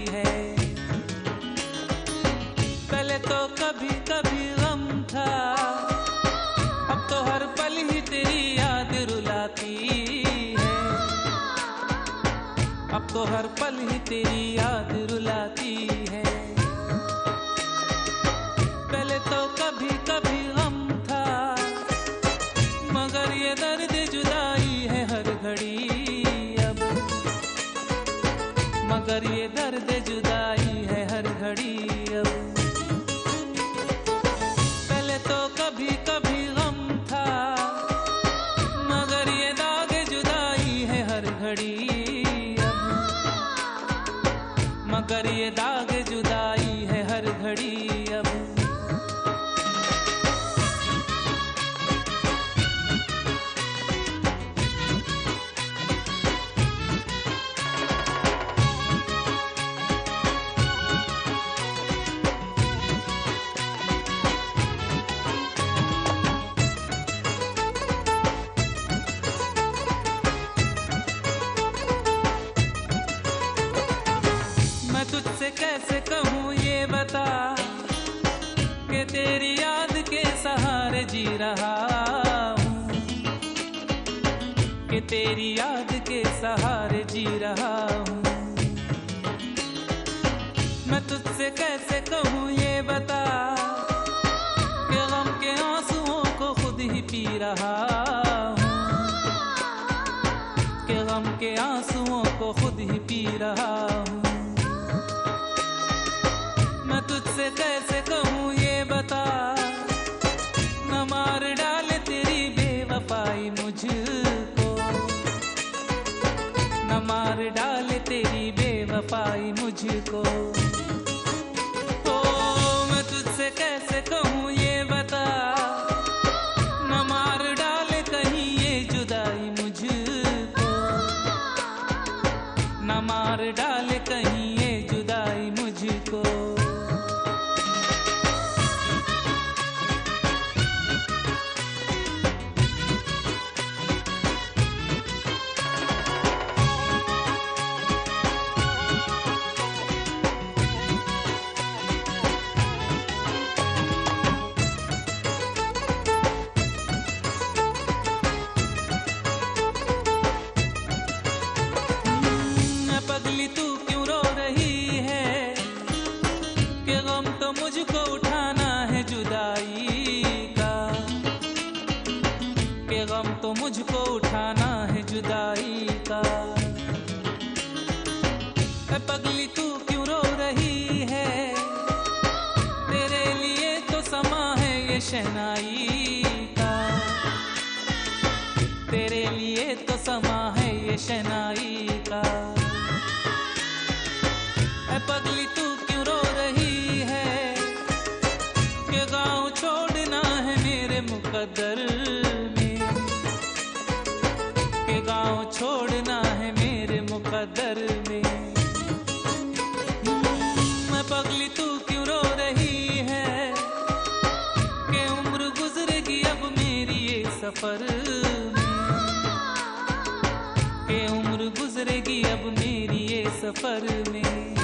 है। पहले तो कभी कभी गम था, अब तो हर पल ही तेरी याद रुलाती है। अब तो हर पल ही तेरी याद रुलाती है। पहले तो कभी कभी गम था, मगर ये दर्द जुदाई है हर घड़ी अब। मगर ये दर्द जुदाई है हर घड़ी अब। पहले तो कभी कभी गम था, मगर ये दाग जुदाई है हर घड़ी अब। मगर ये दाग जुदाई है हर घड़ी अब। मैं तुझसे कैसे कहूँ ये बता, कि तेरी याद के सहारे जी रहा हूँ। कि तेरी याद के सहारे जी रहा हूँ। मैं तुझसे कैसे कहूँ ये बता, कि गम के आंसुओं को खुद ही पी रहा हूँ। कि गम के आंसुओं को खुद ही पी रहा हूँ। मैं तुझसे कैसे कहूँ ये बता, न मार डाले तेरी बेवफाई मुझको। न मार डाले तेरी बेवफाई मुझको। तो मैं तुझसे कैसे कहूँ ये बता, न मार डाले कहीं ये जुदाई मुझको। न मार डाले कहीं ये जुदाई मुझको। पगली तू क्यों रो रही है, कि गम तो मुझको उठाना है जुदाई का। कि गम तो मुझको उठाना है जुदाई का। पगली तू क्यों रो रही है, तेरे लिए तो समा है ये शहनाई का। तेरे लिए तो समा है ये शहनाई का। पगली तू क्यों रो रही है, कि गाँव छोड़ना है मेरे मुकद्दर में। कि गाँव छोड़ना है मेरे मुकद्दर में। मैं पगली तू क्यों रो रही है, कि उम्र गुजरेगी अब मेरी ये सफर में। कि उम्र गुजरेगी अब मेरी ये सफर में।